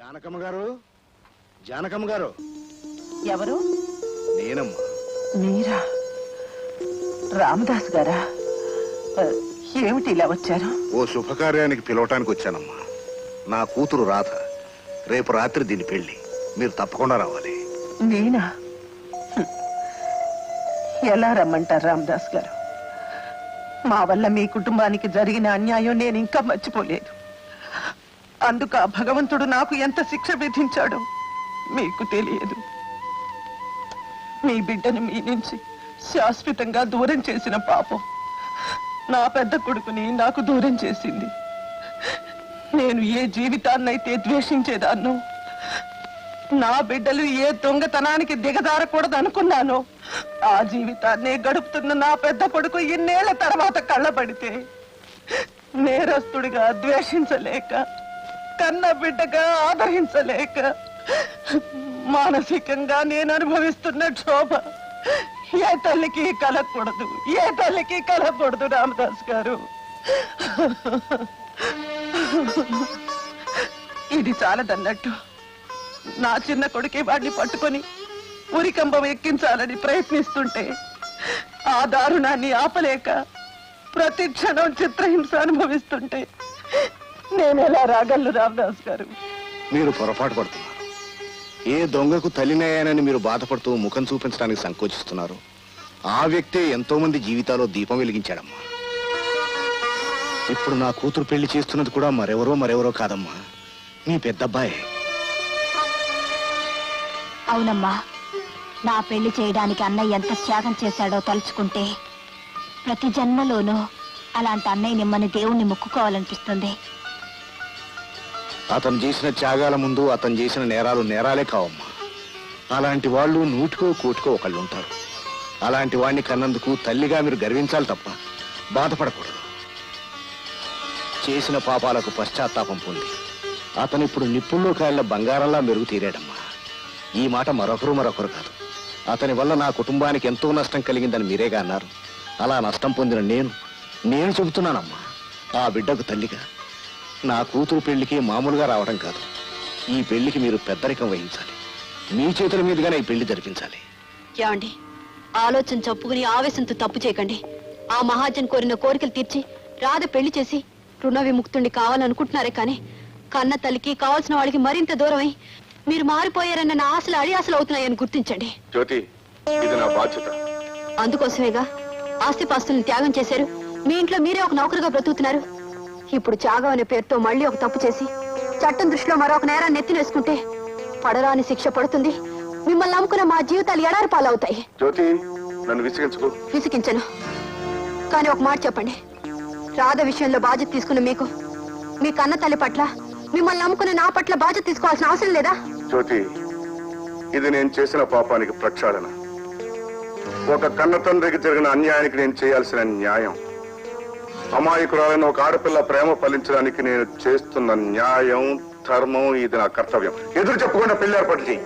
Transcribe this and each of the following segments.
జానకమ్మ గారు, జానకమ్మ గారు. ఎవరు? నేనమ్మా. మీరా? రామదాస్ గారా? ఏమిటి ఇలా వచ్చారు? ఓ శుభకార్యానికి పిలవటానికి వచ్చానమ్మా. నా కూతురు రాధ. రేపు రాత్రి దీని పెళ్లి. మీరు తప్పకుండా రావాలి. నేనా? ఎలా రమ్మంటారు రామదాస్ గారు? మా వల్ల మీ కుటుంబానికి జరిగిన అన్యాయం నేను ఇంకా మర్చిపోలేదు. అందుకు ఆ భగవంతుడు నాకు ఎంత శిక్ష విధించాడో మీకు తెలియదు. మీ బిడ్డను మీ నుంచి శాశ్వతంగా దూరం చేసిన పాపం నా పెద్ద కొడుకుని నాకు దూరం చేసింది. నేను ఏ జీవితాన్నైతే ద్వేషించేదాన్నో, నా బిడ్డలు ఏ దొంగతనానికి దిగజారకూడదు అనుకున్నానో, ఆ జీవితాన్నే గడుపుతున్న నా పెద్ద కొడుకు ఇన్నేళ్ల తర్వాత కళ్ళబడితే నేరస్తుడిగా ద్వేషించలేక, కన్న బిడ్డగా ఆదరించలేక, మానసికంగా నేను అనుభవిస్తున్న క్షోభ ఏ తల్లికి కలగకూడదు, ఏ తల్లికి కలగకూడదు రామదాస్ గారు. ఇది చాలదన్నట్టు నా చిన్న కొడుకే వాడిని పట్టుకొని ఉరికంబం ఎక్కించాలని ప్రయత్నిస్తుంటే ఆ దారుణాన్ని ఆపలేక ప్రతి క్షణం చిత్రహింస అనుభవిస్తుంటే నేనెలా రాగలను రామదాస్ గారు? మీరు పొరపాటు పడుతున్నారు. ఏ దొంగకు తల్లినయ్యానని మీరు బాధపడుతూ ముఖం చూపించడానికి సంకోచిస్తున్నారు. ఆ వ్యక్తే ఎంతో మంది జీవితాల్లో దీపం వెలిగించాడమ్మా. ఇప్పుడు నా కూతురు పెళ్లి చేస్తున్నది కూడా మరెవరో కాదమ్మా, మీ పెద్దబ్బాయే. అవునమ్మా, నా పెళ్లి చేయడానికి అన్నయ్య ఎంత త్యాగం చేశాడో తలుచుకుంటే ప్రతి జన్మలోనూ అలాంటి అన్నయ్య నిమ్మని దేవుణ్ణి మొక్కుకోవాలనిపిస్తుంది. అతను చేసిన త్యాగాల ముందు అతను చేసిన నేరాలు నేరాలే కావమ్మా. అలాంటి వాళ్ళు 100కో 1,00,000కో ఒకళ్ళు ఉంటారు. అలాంటి వాడిని కన్నందుకు తల్లిగా మీరు గర్వించాలి తప్ప బాధపడకూడదు. చేసిన పాపాలకు పశ్చాత్తాపం పొంది అతను ఇప్పుడు నిప్పుల్లో కాళ్ళ బంగారంలా మెరుగు తీరాడమ్మా. ఈ మాట మరొకరు కాదు. అతని వల్ల నా కుటుంబానికి ఎంతో నష్టం కలిగిందని మీరేగా అన్నారు. అలా నష్టం పొందిన నేను చెబుతున్నానమ్మా. ఆ బిడ్డకు తల్లిగా నా కూతురు పెళ్లికి మామూలుగా రావడం కాదు. ఈ పెళ్లికి మీరు పెద్దరికం వహించాలి. మీ చేతుల మీదుగానే ఈ పెళ్లి జరిపించాలి. ఏమండి, ఆలోచన చెప్పుకుని ఆవేశంతో తప్పు చేయకండి. ఆ మహాజన్ కోరిన కోరికలు తీర్చి రాధ పెళ్లి చేసి రుణ విముక్తుణ్ణి కావాలనుకుంటున్నారే కానీ కన్న తల్లికి కావాల్సిన వాడికి మరింత దూరమై మీరు మారిపోయారన్న నా ఆశలు అడియాసలు అవుతున్నాయని గుర్తించండి. జ్యోతి, ఇది నా బాధ్యత. అందుకోసమేగా ఆస్తిపాస్తుల్ని త్యాగం చేశారు. మీ ఇంట్లో మీరే ఒక నౌకరుగా బ్రతుకుతున్నారు. ఇప్పుడు త్యాగం అనే పేరుతో మళ్ళీ ఒక తప్పు చేసి చట్టం దృష్టిలో మరొక నేరాన్ని ఎత్తినేసుకుంటే పడరాని శిక్ష పడుతుంది. మిమ్మల్ని నమ్ముకున్న మా జీవితాలు ఎడారి పాలవుతాయి. జ్యోతి, నన్ను విసిగించుకో. విసిగించను, కానీ ఒక మాట చెప్పండి. రాధ విషయంలో బాధ్యత తీసుకున్న మీకు మీ కన్న తల్లి పట్ల, మిమ్మల్ని నమ్ముకున్న నా పట్ల బాధ్యత తీసుకోవాల్సిన అవసరం లేదా? జ్యోతి, ఇది నేను చేసిన పాపానికి ప్రక్షాళన. ఒక కన్న తండ్రికి జరిగిన అన్యాయానికి నేను చేయాల్సిన న్యాయం. అమాయకురాలైన ఒక ఆడపిల్ల ప్రేమ ఫలించడానికి నేను చేస్తున్న న్యాయం, ధర్మం. ఇది నా కర్తవ్యం. ఎదురు చెప్పకుండా పెళ్లి ఏర్పాటు చేయి.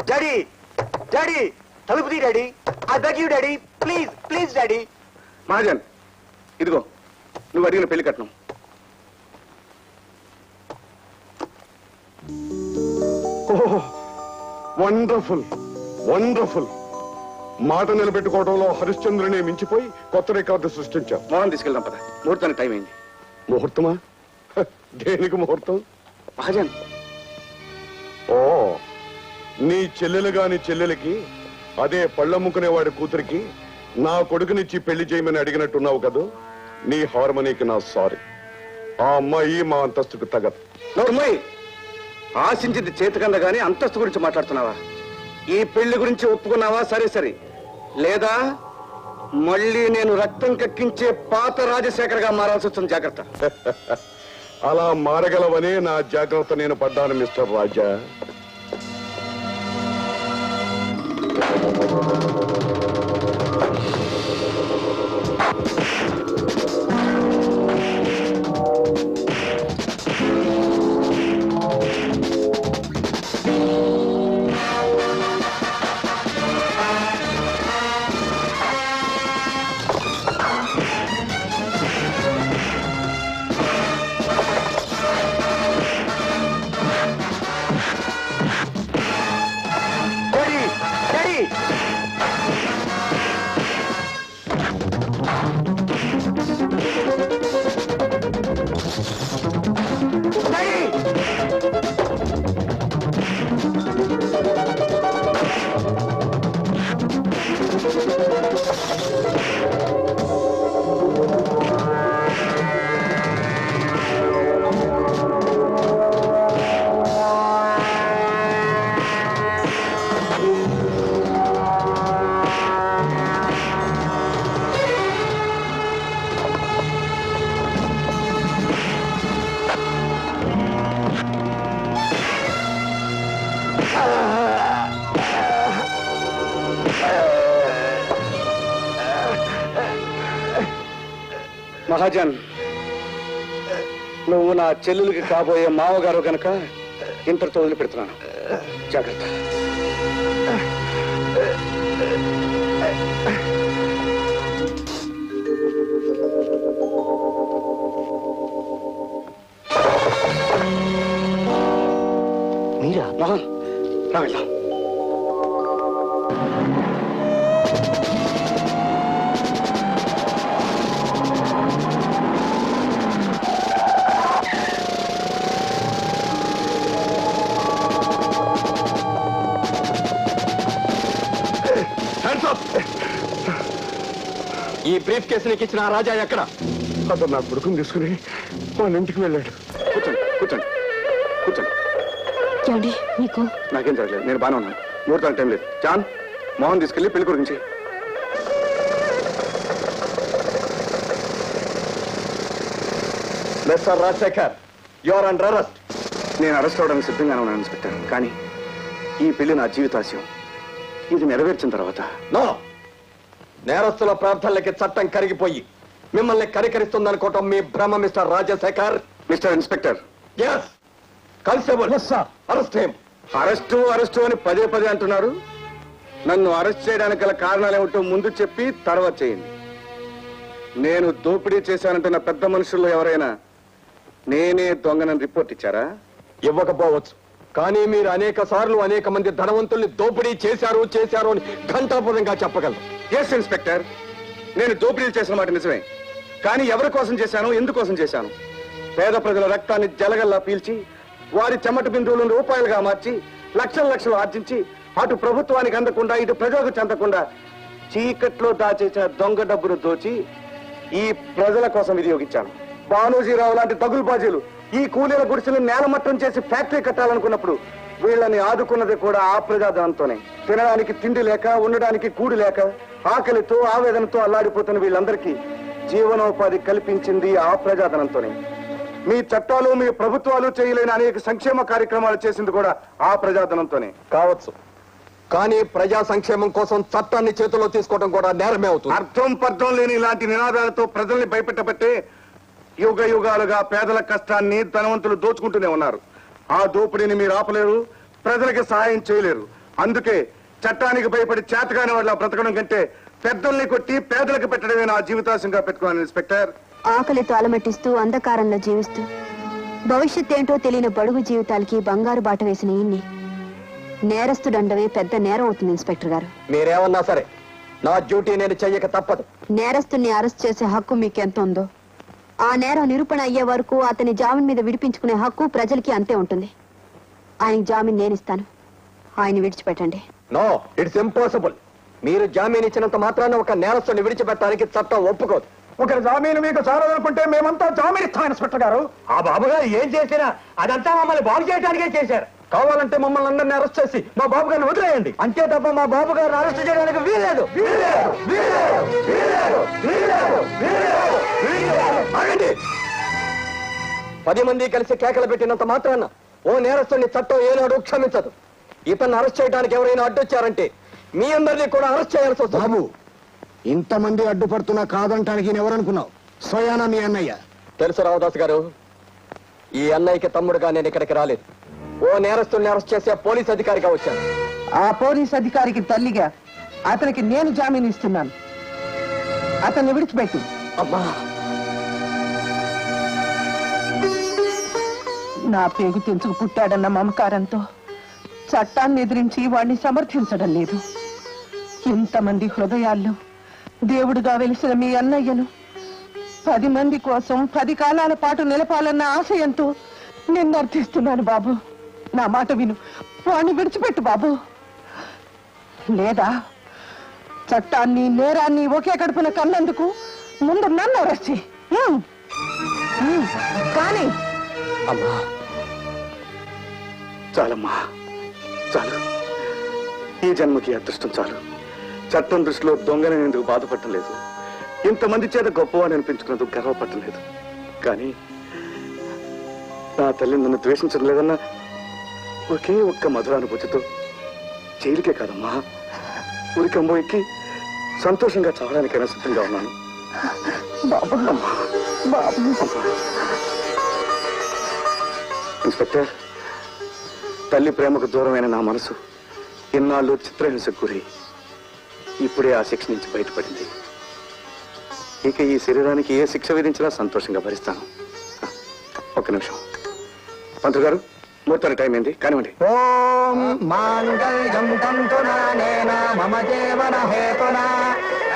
డాడీ డాడీ తలుపు తీ daddy I beg you daddy please please daddy. Mahajan, ఇదిగో నువ్వు అడిగిన పెళ్లి కట్నం. Wonderful wonderful. మాట నిలబెట్టుకోవడంలో హరిశ్చంద్రుని మించిపోయి కొత్త రికార్డు సృష్టించాం. మోహన్ తీసుకెళ్దాం పద, ముహూర్తానికి టైం అయింది. ముహూర్తమా? దేనికి ముహూర్తం? మహాజన్, ఓ, నీ చెల్లెలు గాని చెల్లెలకి, అదే పళ్ళమ్ముకునేవాడి కూతురికి నా కొడుకునిచ్చి పెళ్లి చేయమని అడిగినట్టున్నావు కదూ. నీ హార్మనీకి నా సారీ. ఆ అమ్మాయి మా అంతస్తుకు తగదు. నోర్మోయ్, ఆశించింది చేతికంద గాని అంతస్తు గురించి మాట్లాడుతున్నావా? ఈ పెళ్లి గురించి ఒప్పుకున్నావా? సరే సరే, లేదా మళ్ళీ నేను రక్తం కక్కించే పాత రాజశేఖర్గా మారాల్సి వస్తుంది. జాగ్రత్త. అలా మారగలవనే నా జాగ్రత్త నేను పడ్డాను మిస్టర్ రాజా. మహాజన్, నువ్వు నా చెల్లెలకి కాబోయే మావగారు గనక ఇంతటితో వదిలిపెడుతున్నాను. జాగ్రత్త. మీరా? మోహన్, రా వెళ్దాం. ఈ బ్రీఫ్ కేసు నీకు ఇచ్చిన రాజా ఎక్కడ? అతను నా కొడుకుని తీసుకుని వాళ్ళ ఇంటికి వెళ్ళాడు. కూర్చోండి కూర్చోండి కూర్చోండి. ఏమండి మీకు? నాకేం జరగలేదు, నేను బాగానే ఉన్నాను. ముహూర్తానికి టైం లేదు. జాన్, మోహన్ తీసుకెళ్ళి పెళ్లి గురించి. Mister Rajashekar, you are under arrest. నేను అరెస్ట్ అవడానికి సిద్ధంగానే ఉన్నాను ఇన్స్పెక్టర్. కానీ ఈ పెళ్లి నా జీవితాశయం. ఇది నెరవేర్చిన తర్వాత నో, నేరస్తుల ప్రార్థనలకి చట్టం కరిగిపోయి మిమ్మల్ని కరికరిస్తుందనుకోవటం మీ భ్రమ mister Rajashekar. Mister inspector. Yes, constable arrest him. Arrest అని పదే పదే అంటున్నారు. నన్ను అరెస్ట్ చేయడానికి గల కారణాలు ఏమిటో ముందు చెప్పి తర్వాత చేయండి. నేను దోపిడీ చేశానంటున్న పెద్ద మనుషుల్లో ఎవరైనా నేనే దొంగనని రిపోర్ట్ ఇచ్చారా? ఇవ్వకపోవచ్చు, కానీ మీరు అనేక సార్లు అనేక మంది ధనవంతుల్ని దోపిడీ చేశారు అని ఘంటాపదంగా చెప్పగలరు. ఎస్ ఇన్స్పెక్టర్, నేను దోపిడీ చేసిన మాట నిజమే. కానీ ఎవరి కోసం చేశాను, ఎందుకోసం చేశాను? పేద ప్రజల రక్తాన్ని జలగల్లా పీల్చి వారి చెమట బిందువులను రూపాయలుగా మార్చి లక్షల లక్షలు ఆర్జించి అటు ప్రభుత్వానికి అందకుండా ఇటు ప్రజలకు చెందకుండా చీకట్లో దాచేసిన దొంగ డబ్బును దోచి ఈ ప్రజల కోసం వినియోగించాను. బానోజీరావు లాంటి తగులుబాజీలు ఈ కూలీల గుడిసెలు నేలమట్టం చేసి ఫ్యాక్టరీ కట్టాలనుకున్నప్పుడు వీళ్ళని ఆదుకున్నది కూడా ఆ ప్రజాధనంతోనే. తినడానికి తిండి లేక, ఉండడానికి కూడి లేక, ఆకలితో ఆవేదనతో అల్లాడిపోతున్న వీళ్ళందరికీ జీవనోపాధి కల్పించింది ఆ ప్రజాధనంతోనే. మీ చట్టాలు, మీ ప్రభుత్వాలు చేయలేని అనేక సంక్షేమ కార్యక్రమాలు చేసింది కూడా ఆ ప్రజాధనంతోనే. కావచ్చు, కానీ ప్రజా సంక్షేమం కోసం చట్టాన్ని చేతిలో తీసుకోవడం కూడా నేరమే అవుతుంది. అర్థం పర్థం లేని ఇలాంటి నినాదాలతో ప్రజల్ని భయపెట్టబట్టే యుగ యుగాలుగా పేదల కష్టాన్ని ధనవంతులు దోచుకుంటూనే ఉన్నారు. ఆ దోపిడీని మీరు ఆపలేరు, ప్రజలకి సహాయం చేయలేరు. అందుకే చట్టానికి భయపడి చేతగాని వాళ్ళ బ్రతకడం కంటే పెద్దల్ని కొట్టి పేదలకు పెట్టడమే నా జీవితాశంగా పెట్టుకున్నాను ఇన్స్పెక్టర్. ఆకలితో అలమటిస్తూ అంధకారంలో జీవిస్తూ భవిష్యత్ ఏంటో తెలియని బడుగు జీవితాలకి బంగారు బాట వేసిన ఈయన్ని నేరస్తుడండవే పెద్ద నేరం అవుతుంది ఇన్స్పెక్టర్ గారు. మీరేమన్నా సరే నా డ్యూటీ నేను చెయ్యక తప్పదు. నేరస్తుని అరెస్ట్ చేసే హక్కు మీకెంత ఉందో ఆ నేరం నిరూపణ అయ్యే వరకు అతని జామీన్ మీద విడిపించుకునే హక్కు ప్రజలకి అంతే ఉంటుంది. ఆయనకి జామీన్ నేను ఇస్తాను, ఆయన విడిచిపెట్టండి. No, it's impossible. మీరు జామీన్ ఇచ్చినంత మాత్రాన ఒక నేరస్తుని విడిచిపెట్టడానికి చట్టం ఒప్పుకోదు. ఒకరి జామీను మీకు చాలదనుకుంటే మేమంతా జామీన్ ఇస్తాం ఇన్స్పెక్టర్ గారు. ఆ బాబు గారు ఏం చేసినా అదంతా మమ్మల్ని బాగు చేయడానికే చేశారు. కావాలంటే మమ్మల్ని అందరినీ అరెస్ట్ చేసి మా బాబు గారిని వదిలేయండి. అంతే తప్ప మా బాబు గారిని అరెస్ట్ చేయడానికి వీల్లేదు. 10 మంది కలిసి కేకలు పెట్టినంత మాత్రాన ఓ నేరస్తుని చట్టం ఏనాడు క్షమించదు. ఇతన్ని అరెస్ట్ చేయడానికి ఎవరైనా అడ్డొచ్చారంటే మీ అందరినీ కూడా అరెస్ట్ చేయాల్సి వస్తుంది. బాబు, ఇంతమంది అడ్డుపడుతున్నా కాదంటానికి ఎవరనుకున్నావు? స్వయానా మీ అన్నయ్య. తెలుసు రామదాస్ గారు, ఈ అన్నయ్యకి తమ్ముడుగా నేను ఇక్కడికి రాలేదు. ఓ నేరస్తుల్ని అరెస్ట్ చేసే పోలీస్ అధికారిగా వచ్చాను. ఆ పోలీస్ అధికారికి తల్లిగా అతనికి నేను జామీన్ ఇస్తున్నాను. అతన్ని విడిచిపెట్టు. అమ్మా, నా పేగు తెంచుకు పుట్టాడన్న మమకారంతో చట్టాన్ని ఎదిరించి వాణ్ణి సమర్థించడం లేదు. ఇంతమంది హృదయాల్లో దేవుడుగా వెలిసిన మీ అన్నయ్యను 10 మంది కోసం 10 కాలాల పాటు నిలపాలన్న ఆశయంతో నిన్ను అర్థిస్తున్నాను బాబు. నా మాట విను, వాణ్ణి విడిచిపెట్టు బాబు. లేదా చట్టాన్ని నేరాన్ని ఒకే కడుపున కన్నందుకు ముందు నన్ను అరెస్ట్ చెయ్యి. కానీ అమ్మా, చాలమ్మా, చాలు. ఈ జన్మకి అదృష్టం చాలు. చట్టం దృష్టిలో దొంగని ఎందుకు బాధపడటం లేదు, ఇంతమంది చేత గొప్పవాడిని అనిపించుకున్నందుకు గర్వపడటం లేదు. కానీ నా తల్లి నన్ను ద్వేషించడం లేదన్నా ఒకే ఒక్క మధురానుభూతితో జైలుకే కాదమ్మా, ఉరికంబో ఎక్కి సంతోషంగా చావడానికైనా సిద్ధంగా ఉన్నాను. ఇన్స్పెక్టర్, తల్లి ప్రేమకు దూరమైన నా మనసు ఇన్నాళ్ళు చిత్రహింసకు గురి ఇప్పుడే ఆ శిక్ష నుంచి బయటపడింది. ఇక ఈ శరీరానికి ఏ శిక్ష విధించినా సంతోషంగా భరిస్తాను. ఒక్క నిమిషం పంతులు గారు, ముహూర్తానికి టైం ఏంది, కానివ్వండి. ఓం మాంగళ్యం తంతునానేన మమ జీవన హేతునా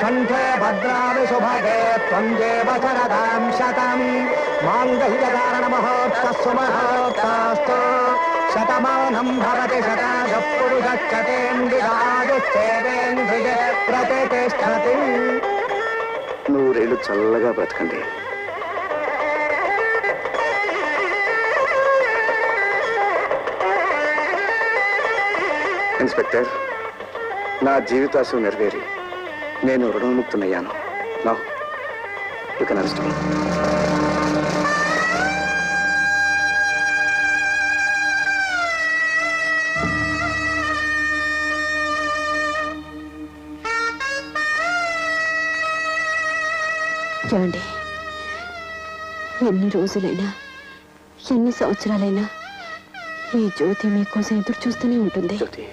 కంఠే భద్రావి శుభగే త్వం దేవ శరదాం శతం మాంగళ్యధారణ మహోత్సవ మహోత్సస్తు శతమానం భవతి శతాయ పురుషేంద్రియాదుచ్ఛేదేంద్రియ ప్రతిష్టతి. 100 ఏళ్ళు చల్లగా బ్రతకండి. ఇన్స్పెక్టర్, నా జీవితాశం నెరవేరి నేను రుణముక్తునయ్యాను. నా ఇక నష్టం. ఏమండి, ఎన్ని రోజులైనా ఎన్ని సంవత్సరాలైనా ఈ జ్యోతి మీకోసం ఎదురు చూస్తూనే ఉంటుంది. జ్యోతి,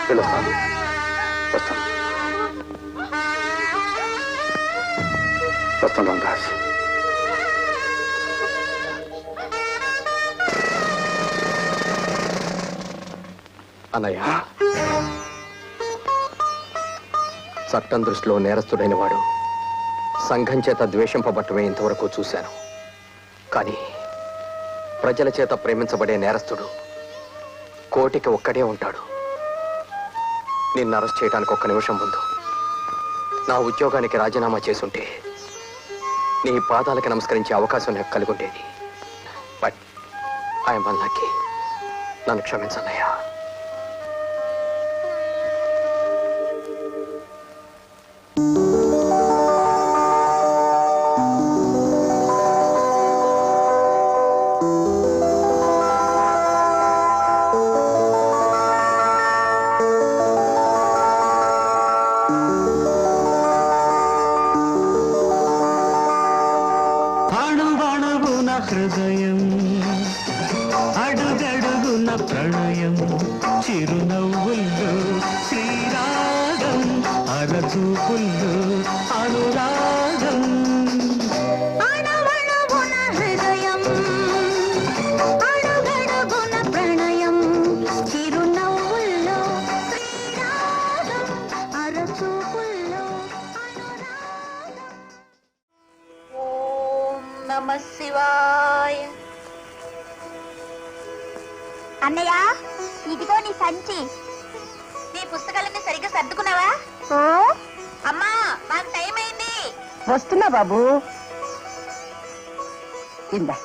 పిలుస్తాను. వస్తాను వస్తాను రామదాస్. అన్నయ్య, చట్టం దృష్టిలో నేరస్తుడైన వాడు సంఘం చేత ద్వేషింపబట్టమే ఇంతవరకు చూశాను. కానీ ప్రజల చేత ప్రేమించబడే నేరస్తుడు కోటికి ఒక్కడే ఉంటాడు. నిన్ను అరెస్ట్ చేయడానికి ఒక్క నిమిషం ముందు నా ఉద్యోగానికి రాజీనామా చేసుంటే నీ పాదాలకి నమస్కరించే అవకాశం నాకు కలిగి ఉండేది. But I'm unlucky. నన్ను క్షమించన్నయ్యా. హృదయం అడుగడుగున ప్రణయం చిరునవ్వుల్లో శ్రీరాగం అరచూపుల్లో అనురాగం అణవణవున హృదయం అడుగడుగున ప్రణయం చిరునవ్వుల్లో శ్రీరాగం అరచూపుల్లో అనురాగం. ఓం నమః శివాయ. అన్నయ్య, ఇదిగో నీ సంచి. నీ పుస్తకాలన్నీ సరిగ్గా సర్దుకున్నావా? అమ్మా, మాకు టైం అయింది. వస్తున్నా బాబు. ఇందా